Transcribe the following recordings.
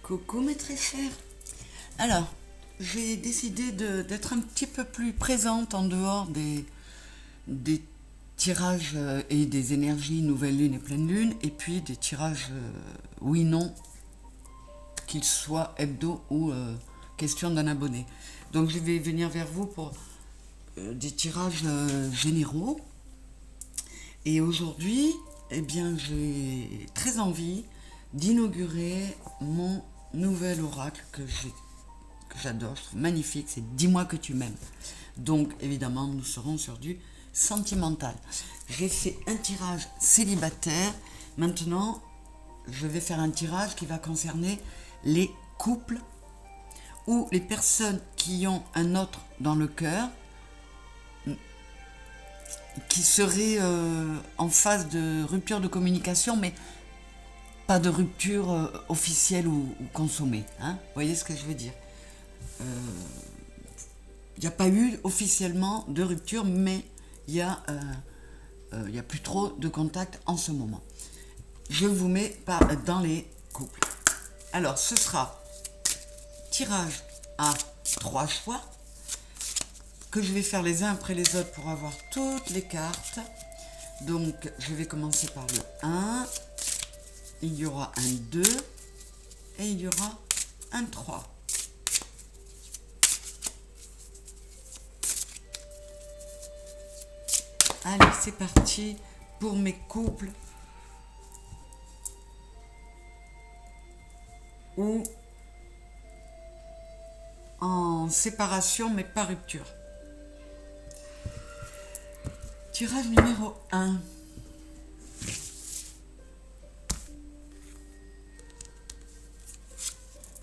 Coucou mes très chers. Alors, j'ai décidé d'être un petit peu plus présente en dehors des tirages et des énergies nouvelle lune et pleine lune, et puis des tirages oui-non, qu'ils soient hebdo ou question d'un abonné. Donc je vais venir vers vous pour des tirages généraux. Et aujourd'hui, eh bien, j'ai très envie d'inaugurer mon nouvel oracle que j'adore, je trouve magnifique, c'est Dis-moi que tu m'aimes. Donc évidemment, nous serons sur du sentimental. J'ai fait un tirage célibataire. Maintenant, je vais faire un tirage qui va concerner les couples ou les personnes qui ont un autre dans le cœur, qui seraient en phase de rupture de communication, mais pas de rupture officielle ou consommée. Hein, vous voyez ce que je veux dire? Il n'y a pas eu officiellement de rupture, mais il y a plus trop de contact en ce moment. Je vous mets dans les couples. Alors, ce sera tirage à 3 choix que je vais faire les uns après les autres pour avoir toutes les cartes. Donc, je vais commencer par le 1. Il y aura un 2 et il y aura un 3. Allez, c'est parti pour mes couples ou en séparation mais pas rupture. Tirage numéro 1.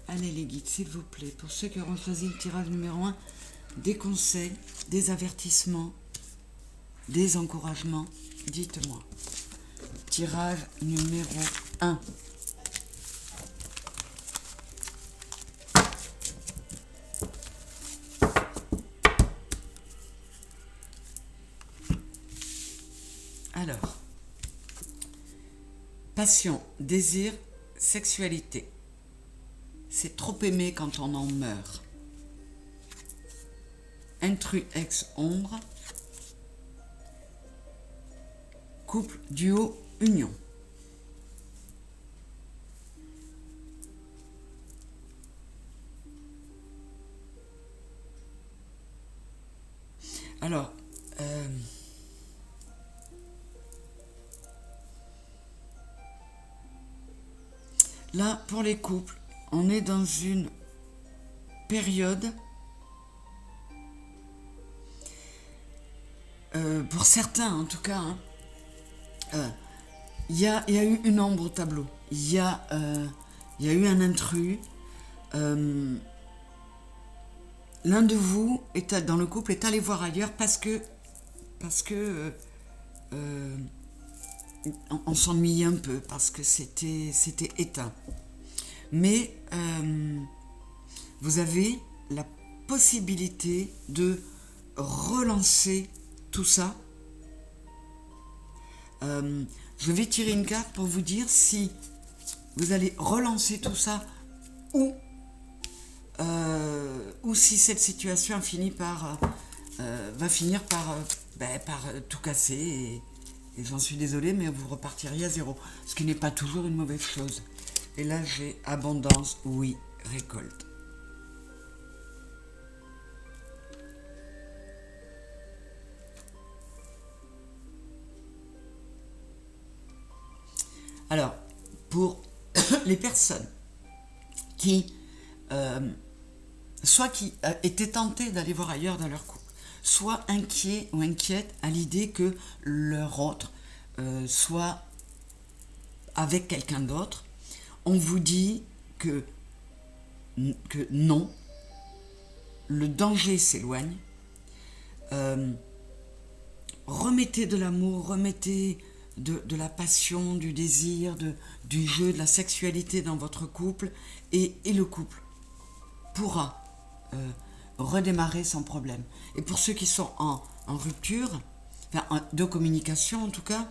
Allez les guides, s'il vous plaît, pour ceux qui auront choisi le tirage numéro 1, des conseils, des avertissements, des encouragements, dites-moi. Tirage numéro 1. Alors, passion, désir, sexualité. C'est trop aimé quand on en meurt. Intrus ex-ombre. Couple, duo, union. Alors, là, pour les couples, on est dans une période, pour certains en tout cas, il y a eu une ombre au tableau, il y a eu un intrus, l'un de vous dans le couple est allé voir ailleurs parce que on s'ennuyait un peu, parce que c'était éteint. Mais vous avez la possibilité de relancer tout ça. Je vais tirer une carte pour vous dire si vous allez relancer tout ça ou si cette situation va finir par tout casser et j'en suis désolée, mais vous repartirez à zéro, ce qui n'est pas toujours une mauvaise chose. Et là j'ai abondance, oui, récolte. Alors, pour les personnes qui soit qui étaient tentées d'aller voir ailleurs dans leur couple, soit inquiets ou inquiètes à l'idée que leur autre soit avec quelqu'un d'autre, on vous dit que non, le danger s'éloigne. Remettez de l'amour, remettez de la passion, du désir, du jeu, de la sexualité dans votre couple, et le couple pourra redémarrer sans problème. Et pour ceux qui sont en rupture, de communication en tout cas,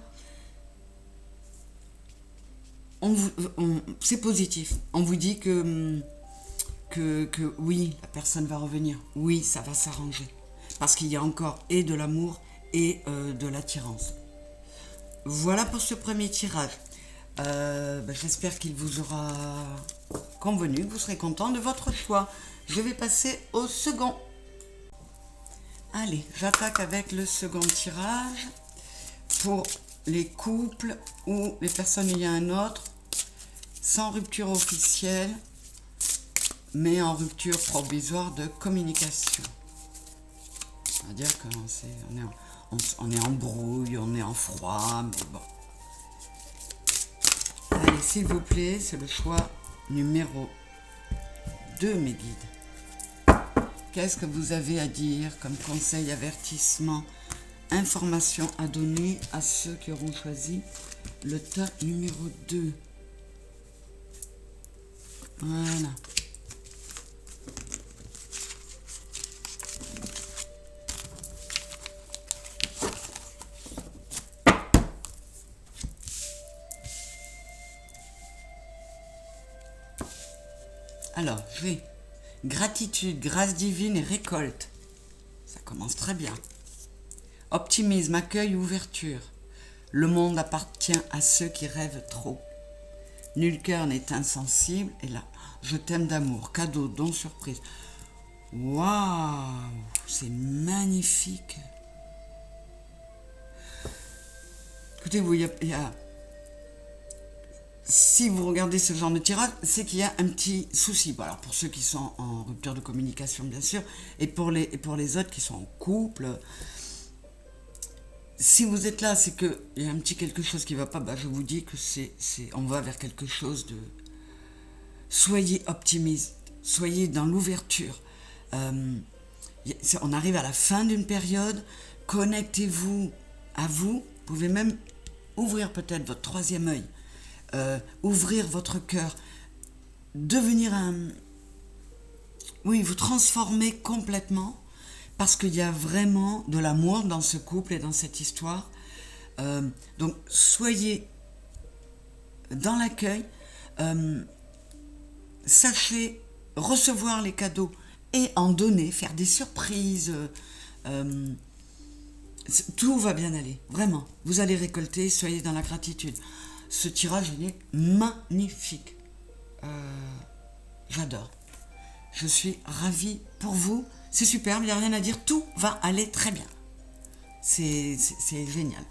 c'est positif. On vous dit que oui, la personne va revenir. Oui, ça va s'arranger. Parce qu'il y a encore et de l'amour et de l'attirance. Voilà pour ce premier tirage. J'espère qu'il vous aura convenu, que vous serez content de votre choix. Je vais passer au second. Allez, j'attaque avec le second tirage pour les couples ou les personnes ayant un autre, sans rupture officielle, mais en rupture provisoire de communication. C'est-à-dire qu'on est en brouille, on est en froid, mais bon. Allez, s'il vous plaît, c'est le choix numéro 2, mes guides. Qu'est-ce que vous avez à dire comme conseil, avertissement, information à donner à ceux qui auront choisi le tas numéro 2? Voilà. Alors, je vais gratitude, grâce divine et récolte. Ça commence très bien. Optimisme, accueil, ouverture. Le monde appartient à ceux qui rêvent trop. Nul cœur n'est insensible. Et là, je t'aime d'amour, cadeau, don, surprise. Waouh, c'est magnifique. Écoutez-vous, il y a si vous regardez ce genre de tirage, c'est qu'il y a un petit souci. Bon, alors pour ceux qui sont en rupture de communication, bien sûr, et pour les autres qui sont en couple, si vous êtes là, c'est qu'il y a un petit quelque chose qui ne va pas. Je vous dis que on va vers quelque chose de... Soyez optimiste, soyez dans l'ouverture. On arrive à la fin d'une période, connectez-vous à vous. Vous pouvez même ouvrir peut-être votre troisième œil. Ouvrir votre cœur, devenir vous transformer complètement, parce qu'il y a vraiment de l'amour dans ce couple et dans cette histoire. Donc soyez dans l'accueil, sachez recevoir les cadeaux et en donner, faire des surprises. Tout va bien aller, vraiment. Vous allez récolter, soyez dans la gratitude. Ce tirage, il est magnifique. J'adore. Je suis ravie pour vous. C'est superbe, il n'y a rien à dire. Tout va aller très bien. C'est génial.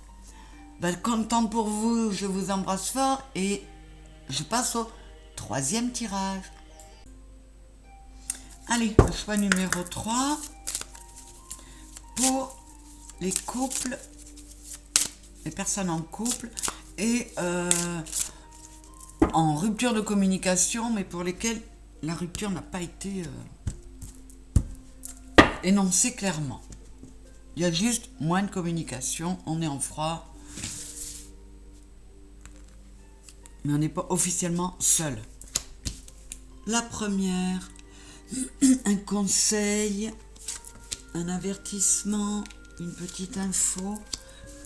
Contente pour vous, je vous embrasse fort et je passe au troisième tirage. Allez, le choix numéro 3 pour les couples, les personnes en couple et en rupture de communication, mais pour lesquels la rupture n'a pas été énoncée clairement. Il y a juste moins de communication, on est en froid, mais on n'est pas officiellement seul. La première, un conseil, un avertissement, une petite info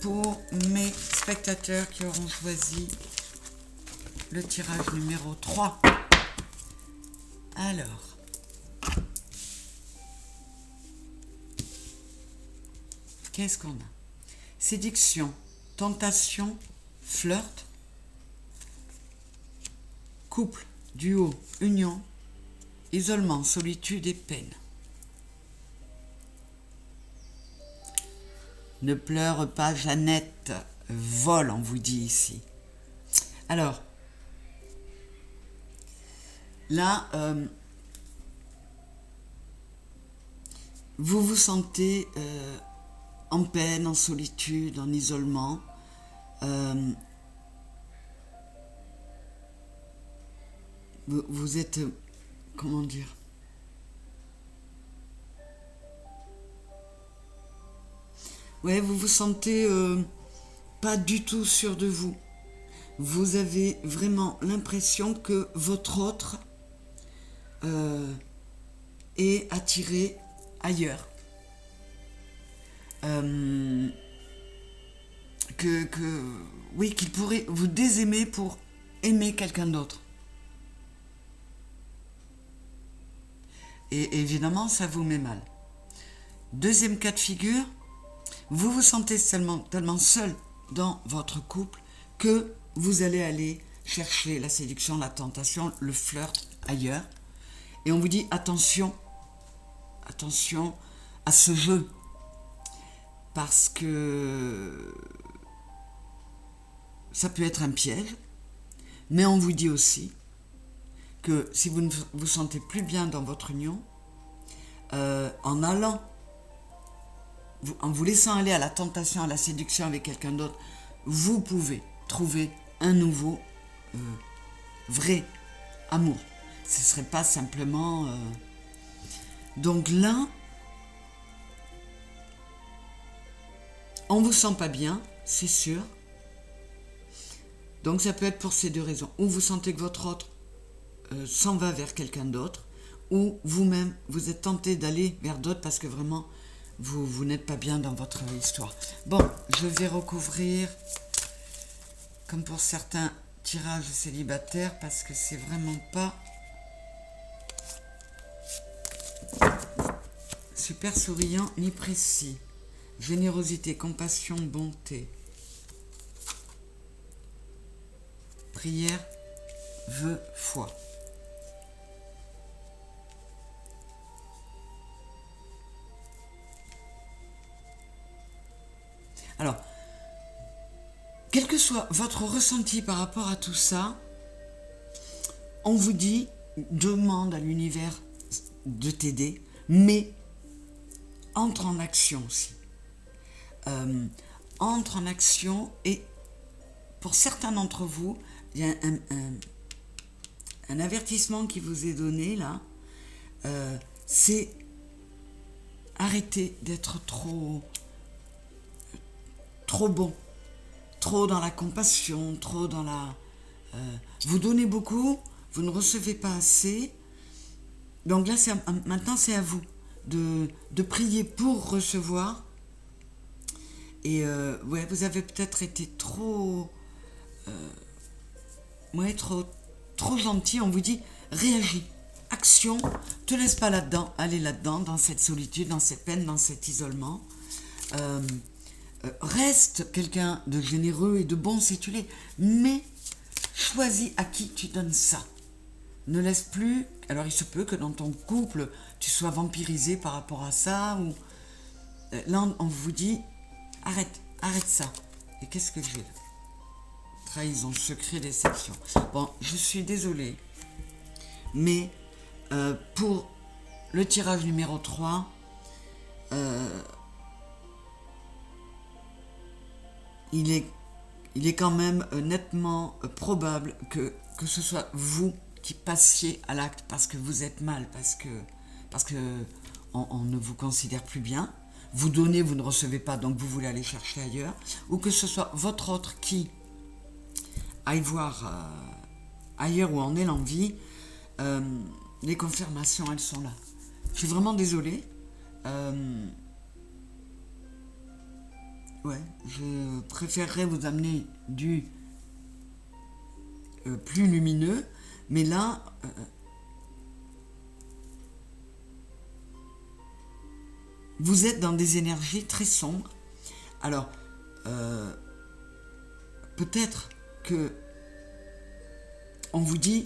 pour mes spectateurs qui auront choisi le tirage numéro 3. Alors, qu'est-ce qu'on a? Séduction, tentation, flirt, couple, duo, union, isolement, solitude et peine. Ne pleure pas, Jeannette, vole, on vous dit ici. Alors, là, vous vous sentez en peine, en solitude, en isolement. Vous êtes, comment dire? Ouais, vous vous sentez pas du tout sûr de vous. Vous avez vraiment l'impression que votre autre est attiré ailleurs. Qu'il pourrait vous désaimer pour aimer quelqu'un d'autre. Et évidemment, ça vous met mal. Deuxième cas de figure, vous vous sentez tellement seul dans votre couple que vous allez aller chercher la séduction, la tentation, le flirt ailleurs. Et on vous dit attention, attention à ce jeu. Parce que ça peut être un piège. Mais on vous dit aussi que si vous ne vous sentez plus bien dans votre union, en allant, en vous laissant aller à la tentation, à la séduction avec quelqu'un d'autre, vous pouvez trouver un nouveau vrai amour. Ce ne serait pas simplement... Donc là, on ne vous sent pas bien, c'est sûr. Donc ça peut être pour ces deux raisons. Ou vous sentez que votre autre s'en va vers quelqu'un d'autre, ou vous-même, vous êtes tenté d'aller vers d'autres parce que vraiment, vous n'êtes pas bien dans votre histoire. Bon, je vais recouvrir, comme pour certains tirages célibataires, parce que c'est vraiment pas super souriant ni précis. Générosité, compassion, bonté. Prière, vœu, foi. Alors, quel que soit votre ressenti par rapport à tout ça, on vous dit, demande à l'univers de t'aider, mais entre en action aussi. Entre en action et pour certains d'entre vous, il y a un avertissement qui vous est donné là, c'est arrêter d'être trop bon, trop dans la compassion, trop dans la... vous donnez beaucoup, vous ne recevez pas assez, donc là maintenant c'est à vous de prier pour recevoir. Et ouais, vous avez peut-être été trop gentil. On vous dit réagis, action, te laisse pas là-dedans, allez là-dedans, dans cette solitude, dans cette peine, dans cet isolement. Reste quelqu'un de généreux et de bon si tu l'es, mais choisis à qui tu donnes ça. Ne laisse plus. Alors il se peut que dans ton couple tu sois vampirisé par rapport à ça, ou là on vous dit arrête ça. Et qu'est-ce que j'ai là? Trahison, secret, déception. Bon, je suis désolée, mais pour le tirage numéro 3, il est quand même nettement probable que ce soit vous qui passiez à l'acte parce que vous êtes mal, parce que on ne vous considère plus bien. Vous donnez, vous ne recevez pas, donc vous voulez aller chercher ailleurs, ou que ce soit votre autre qui aille voir ailleurs où en est l'envie. Les confirmations, elles sont là. Je suis vraiment désolée. Ouais, je préférerais vous amener du plus lumineux, mais là, vous êtes dans des énergies très sombres. Alors, peut-être que on vous dit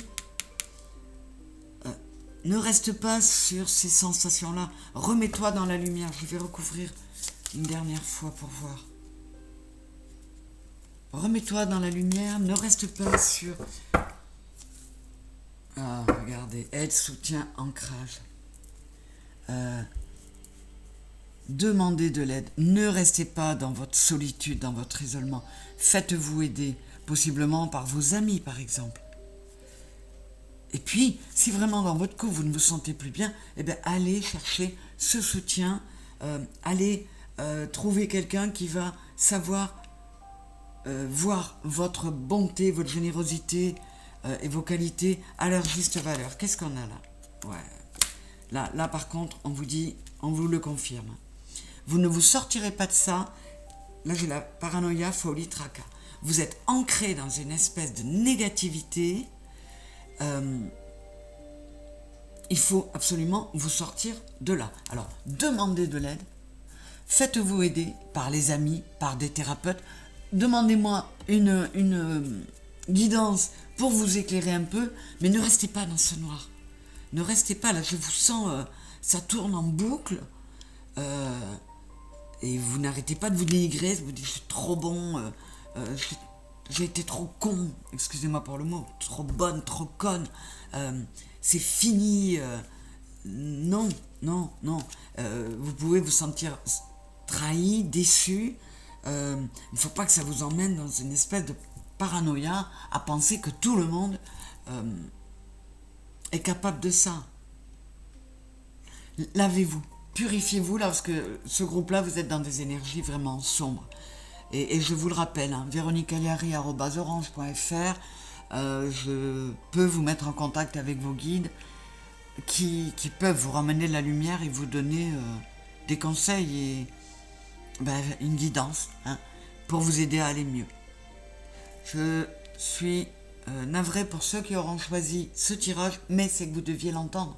ne reste pas sur ces sensations-là, remets-toi dans la lumière. Je vais recouvrir une dernière fois pour voir. Remets-toi dans la lumière, ne reste pas sur... Ah, regardez, aide, soutien, ancrage. Demandez de l'aide, ne restez pas dans votre solitude, dans votre isolement. Faites-vous aider, possiblement par vos amis par exemple. Et puis, si vraiment dans votre couple vous ne vous sentez plus bien, eh bien allez chercher ce soutien, allez trouver quelqu'un qui va savoir voir votre bonté, votre générosité et vos qualités à leur juste valeur. Qu'est-ce qu'on a là? Ouais. Là par contre, on vous dit, on vous le confirme. Vous ne vous sortirez pas de ça. Là j'ai la paranoïa, folie, tracas. vous êtes ancré dans une espèce de négativité. Il faut absolument vous sortir de là. Alors, demandez de l'aide. Faites-vous aider par les amis, par des thérapeutes. Demandez-moi une guidance pour vous éclairer un peu, mais ne restez pas dans ce noir. Ne restez pas là, je vous sens, ça tourne en boucle, et vous n'arrêtez pas de vous dénigrer, vous dites je suis trop bon, j'ai été trop con, excusez-moi pour le mot, trop bonne, trop conne, c'est fini, non, non, non, vous pouvez vous sentir trahi, déçu, il ne faut pas que ça vous emmène dans une espèce de paranoïa à penser que tout le monde est capable de ça. Lavez-vous, purifiez-vous là, parce que ce groupe-là, vous êtes dans des énergies vraiment sombres. Et je vous le rappelle, hein, veroniquealiari@orange.fr, je peux vous mettre en contact avec vos guides qui peuvent vous ramener de la lumière et vous donner des conseils et une guidance, hein, pour vous aider à aller mieux. Je suis navrée pour ceux qui auront choisi ce tirage, mais c'est que vous deviez l'entendre.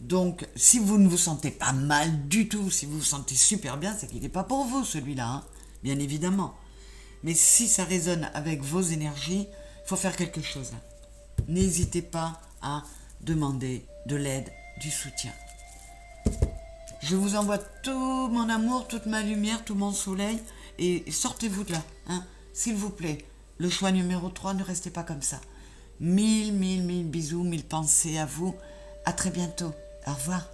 Donc, si vous ne vous sentez pas mal du tout, si vous vous sentez super bien, c'est qu'il n'est pas pour vous celui-là, hein, bien évidemment. Mais si ça résonne avec vos énergies, il faut faire quelque chose. N'hésitez pas à demander de l'aide, du soutien. Je vous envoie tout mon amour, toute ma lumière, tout mon soleil, et sortez-vous de là, hein, s'il vous plaît. Le choix numéro 3, ne restez pas comme ça. Mille bisous, mille pensées à vous. À très bientôt. Au revoir.